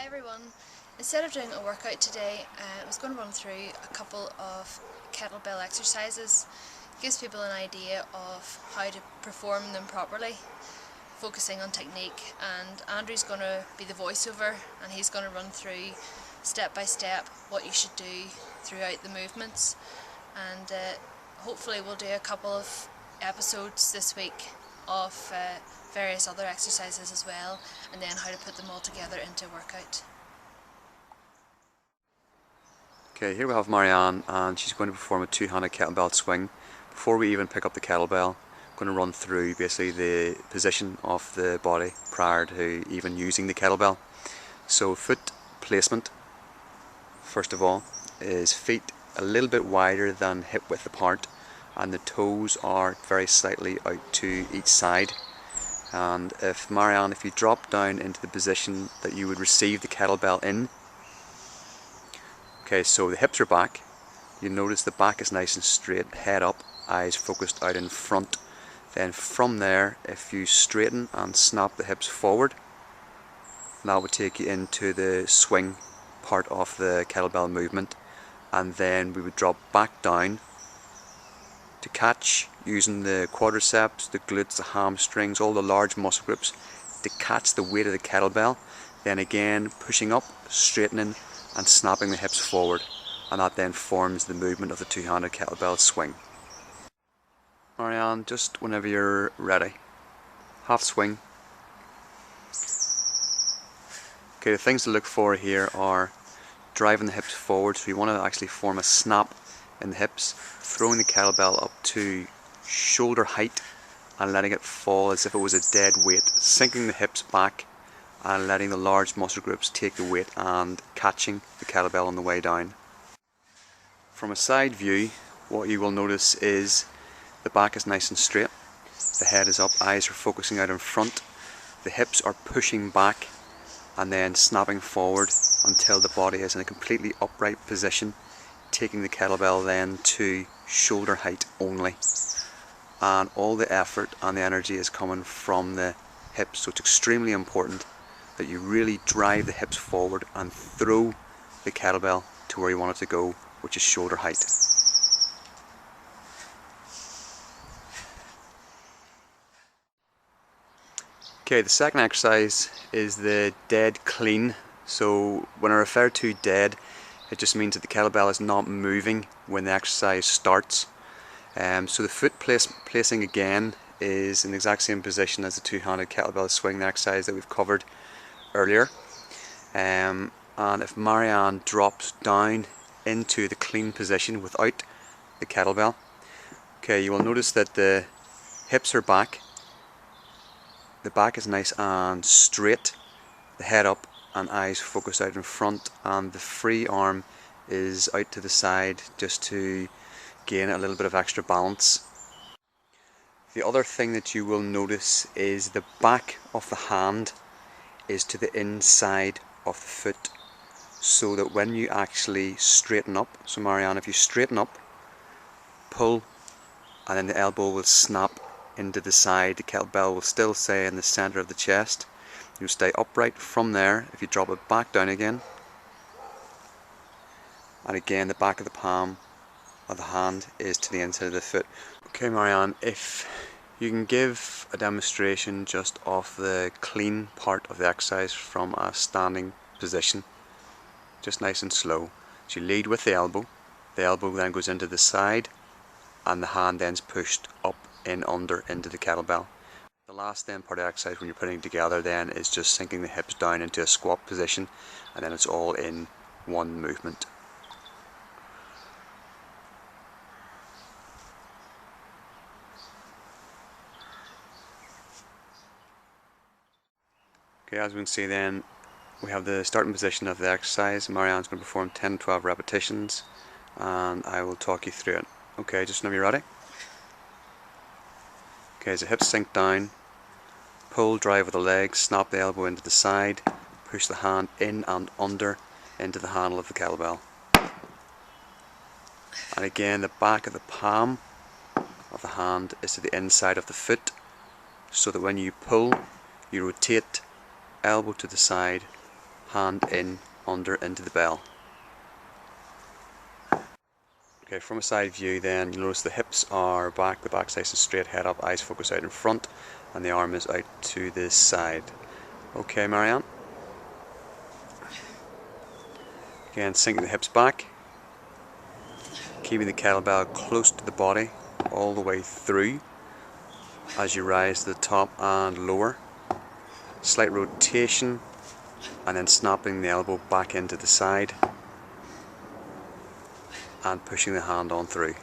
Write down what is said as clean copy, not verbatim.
Hi everyone. Instead of doing a workout today, I was going to run through a couple of kettlebell exercises. It gives people an idea of how to perform them properly, focusing on technique, and Andrew's going to be the voiceover and he's going to run through step by step what you should do throughout the movements, and hopefully we'll do a couple of episodes this week of various other exercises as well, and then how to put them all together into a workout. Okay, here we have Marianne, and she's going to perform a two-handed kettlebell swing. Before we even pick up the kettlebell, I'm going to run through basically the position of the body prior to even using the kettlebell. So foot placement, first of all, is feet a little bit wider than hip width apart, and the toes are very slightly out to each side. And if you drop down into the position that you would receive the kettlebell in, okay, so the hips are back, you notice the back is nice and straight, head up, eyes focused out in front. Then from there, if you straighten and snap the hips forward, that would take you into the swing part of the kettlebell movement, and then we would drop back down to catch, using the quadriceps, the glutes, the hamstrings, all the large muscle groups to catch the weight of the kettlebell. Then again pushing up, straightening and snapping the hips forward, and that then forms the movement of the two-handed kettlebell swing. Marianne, just whenever you're ready. Half swing. Okay, the things to look for here are driving the hips forward, so you want to actually form a snap in the hips, throwing the kettlebell up to shoulder height and letting it fall as if it was a dead weight, sinking the hips back and letting the large muscle groups take the weight and catching the kettlebell on the way down. From a side view, what you will notice is the back is nice and straight, the head is up, eyes are focusing out in front, the hips are pushing back and then snapping forward until the body is in a completely upright position, taking the kettlebell then to shoulder height only, and all the effort and the energy is coming from the hips. So it's extremely important that you really drive the hips forward and throw the kettlebell to where you want it to go, which is shoulder height. Okay, the second exercise is the dead clean. So when I refer to dead, it just means that the kettlebell is not moving when the exercise starts. So the foot placing again is in the exact same position as the two-handed kettlebell swing, the exercise that we've covered earlier. And if Marianne drops down into the clean position without the kettlebell, okay, you will notice that the hips are back, the back is nice and straight, the head up and eyes focused out in front, and the free arm is out to the side just to gain a little bit of extra balance. The other thing that you will notice is the back of the hand is to the inside of the foot, so that when you actually straighten up, so Marianne, if you straighten up, pull, and then the elbow will snap into the side, the kettlebell will still stay in the center of the chest. You stay upright from there. If you drop it back down again, and again the back of the palm of the hand is to the inside of the foot. Okay Marianne, if you can give a demonstration just of the clean part of the exercise from a standing position, just nice and slow. So you lead with the elbow then goes into the side, and the hand then's pushed up in under into the kettlebell. The last then part of the exercise when you're putting it together then is just sinking the hips down into a squat position, and then it's all in one movement. Okay, as we can see then, we have the starting position of the exercise. Marianne's going to perform 10 to 12 repetitions, and I will talk you through it. Okay, just whenever you're ready. Okay, so hips sink down, pull, drive with the legs, snap the elbow into the side, push the hand in and under into the handle of the kettlebell. And again, the back of the palm of the hand is to the inside of the foot, so that when you pull, you rotate elbow to the side, hand in, under, into the bell. Okay, from a side view then, you'll notice the hips are back, the back slice is straight, head up, eyes focus out in front, and the arm is out to the side. Okay, Marianne. Again, sinking the hips back, keeping the kettlebell close to the body all the way through as you rise to the top and lower. Slight rotation, and then snapping the elbow back into the side and pushing the hand on through.